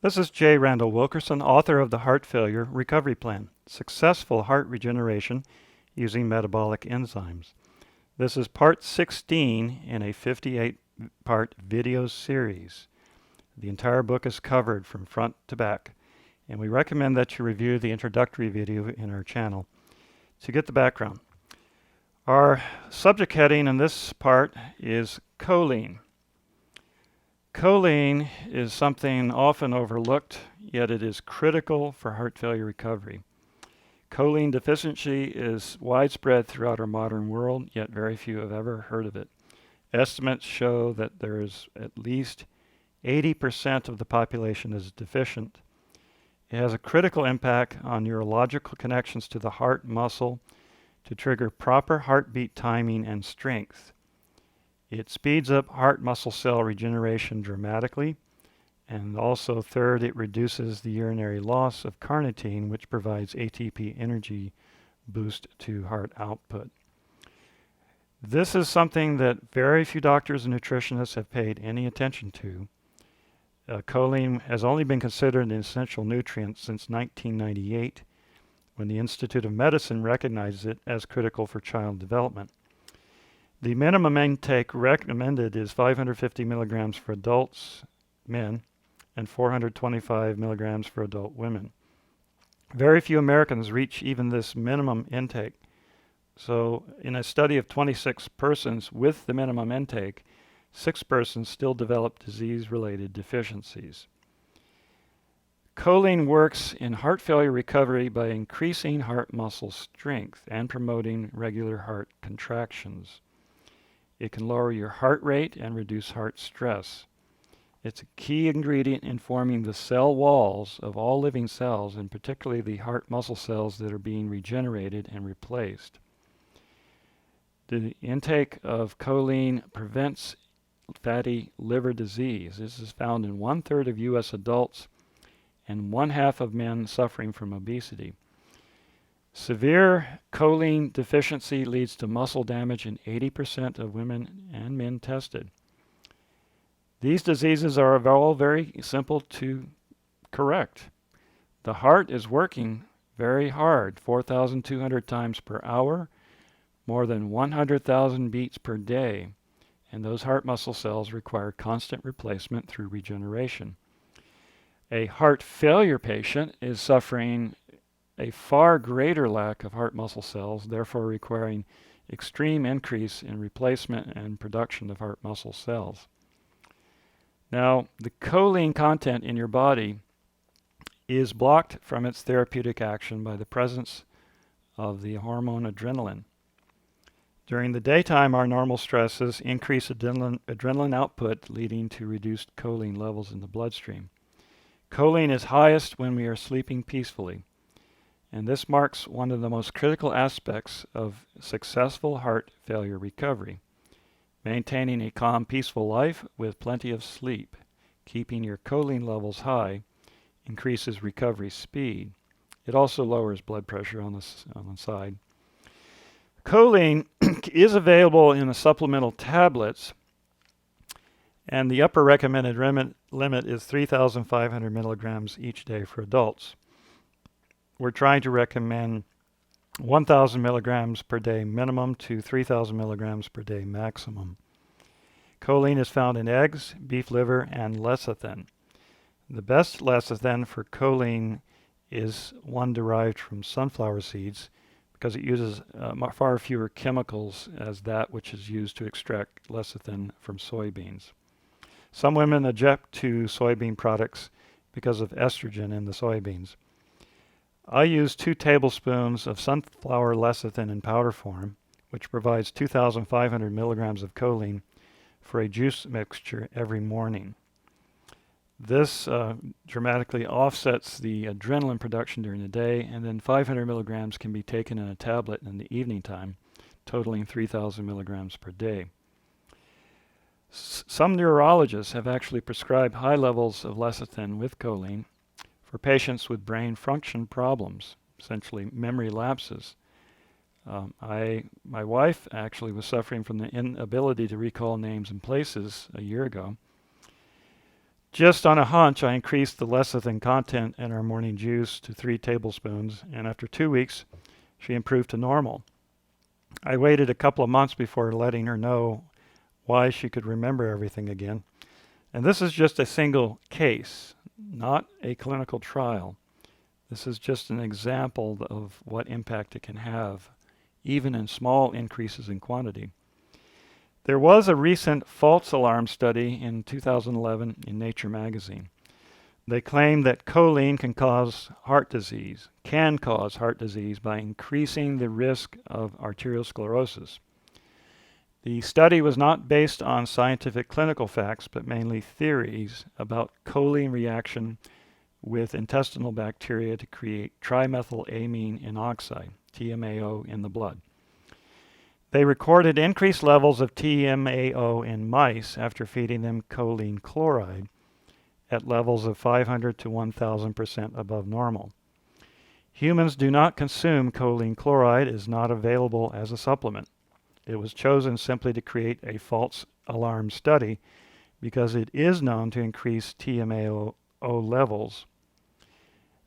This is J. Randall Wilkerson, author of the Heart Failure Recovery Plan, Successful Heart Regeneration Using Metabolic Enzymes. This is part 16 in a 58-part video series. The entire book is covered from front to back, and we recommend that you review the introductory video in our channel to get the background. Our subject heading in this part is choline. Choline is something often overlooked, yet it is critical for heart failure recovery. Choline deficiency is widespread throughout our modern world, yet very few have ever heard of it. Estimates show that there is at least 80% of the population is deficient. It has a critical impact on neurological connections to the heart muscle to trigger proper heartbeat timing and strength. It speeds up heart muscle cell regeneration dramatically, and also third, it reduces the urinary loss of carnitine, which provides ATP energy boost to heart output. This is something that very few doctors and nutritionists have paid any attention to. Choline has only been considered an essential nutrient since 1998, when the Institute of Medicine recognized it as critical for child development. The minimum intake recommended is 550 milligrams for adults, men, and 425 milligrams for adult women. Very few Americans reach even this minimum intake. So in a study of 26 persons with the minimum intake, 6 persons still developed disease-related deficiencies. Choline works in heart failure recovery by increasing heart muscle strength and promoting regular heart contractions. It can lower your heart rate and reduce heart stress. It's a key ingredient in forming the cell walls of all living cells, and particularly the heart muscle cells that are being regenerated and replaced. The intake of choline prevents fatty liver disease. This is found in 1/3 of U.S. adults and 1/2 of men suffering from obesity. Severe choline deficiency leads to muscle damage in 80% of women and men tested. These diseases are all very simple to correct. The heart is working very hard, 4,200 times per hour, more than 100,000 beats per day, and those heart muscle cells require constant replacement through regeneration. A heart failure patient is suffering a far greater lack of heart muscle cells, therefore requiring extreme increase in replacement and production of heart muscle cells. Now, the choline content in your body is blocked from its therapeutic action by the presence of the hormone adrenaline. During the daytime, our normal stresses increase adrenaline output, leading to reduced choline levels in the bloodstream. Choline is highest when we are sleeping peacefully, and this marks one of the most critical aspects of successful heart failure recovery. Maintaining a calm, peaceful life with plenty of sleep, keeping your choline levels high, increases recovery speed. It also lowers blood pressure on the side. Choline is available in the supplemental tablets, and the upper recommended limit is 3,500 milligrams each day for adults. We're trying to recommend 1,000 milligrams per day minimum to 3,000 milligrams per day maximum. Choline is found in eggs, beef liver, and lecithin. The best lecithin for choline is one derived from sunflower seeds, because it uses far fewer chemicals as that which is used to extract lecithin from soybeans. Some women object to soybean products because of estrogen in the soybeans. I use 2 tablespoons of sunflower lecithin in powder form, which provides 2,500 milligrams of choline for a juice mixture every morning. This dramatically offsets the adrenaline production during the day, and then 500 milligrams can be taken in a tablet in the evening time, totaling 3,000 milligrams per day. Some neurologists have actually prescribed high levels of lecithin with choline for patients with brain function problems, essentially memory lapses. My wife actually was suffering from the inability to recall names and places a year ago. Just on a hunch, I increased the lecithin content in our morning juice to 3 tablespoons, and after 2 weeks, she improved to normal. I waited a couple of months before letting her know why she could remember everything again. And this is just a single case, not a clinical trial. This is just an example of what impact it can have, even in small increases in quantity. There was a recent false alarm study in 2011 in Nature magazine. They claim that choline can cause heart disease by increasing the risk of arteriosclerosis. The study was not based on scientific clinical facts, but mainly theories about choline reaction with intestinal bacteria to create trimethylamine inoxide, TMAO, in the blood. They recorded increased levels of TMAO in mice after feeding them choline chloride at levels of 500 to 1,000% above normal. Humans do not consume choline chloride. It is not available as a supplement. It was chosen simply to create a false alarm study because it is known to increase TMAO levels.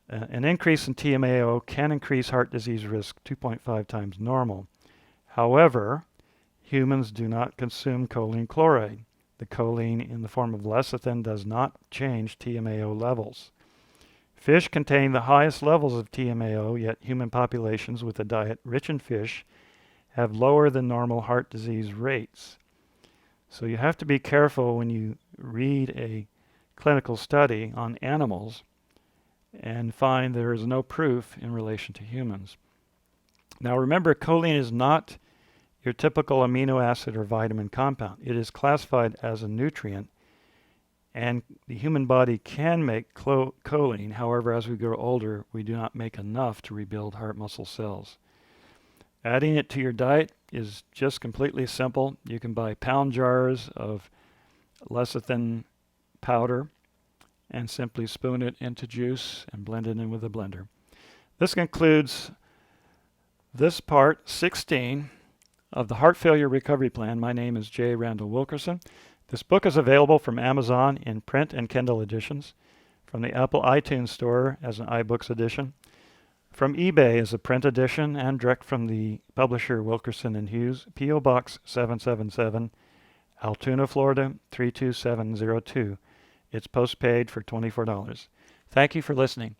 An increase in TMAO can increase heart disease risk 2.5 times normal. However, humans do not consume choline chloride. The choline in the form of lecithin does not change TMAO levels. Fish contain the highest levels of TMAO, yet human populations with a diet rich in fish have lower than normal heart disease rates. So you have to be careful when you read a clinical study on animals and find there is no proof in relation to humans. Now remember, choline is not your typical amino acid or vitamin compound. It is classified as a nutrient, and the human body can make choline. However, as we grow older, we do not make enough to rebuild heart muscle cells. Adding it to your diet is just completely simple. You can buy pound jars of lecithin powder and simply spoon it into juice and blend it in with a blender. This concludes this part 16 of the Heart Failure Recovery Plan. My name is J. Randall Wilkerson. This book is available from Amazon in print and Kindle editions, from the Apple iTunes Store as an iBooks edition, from eBay as a print edition, and direct from the publisher Wilkerson & Hughes, P.O. Box 777, Altoona, Florida 32702. It's postpaid for $24. Thank you for listening.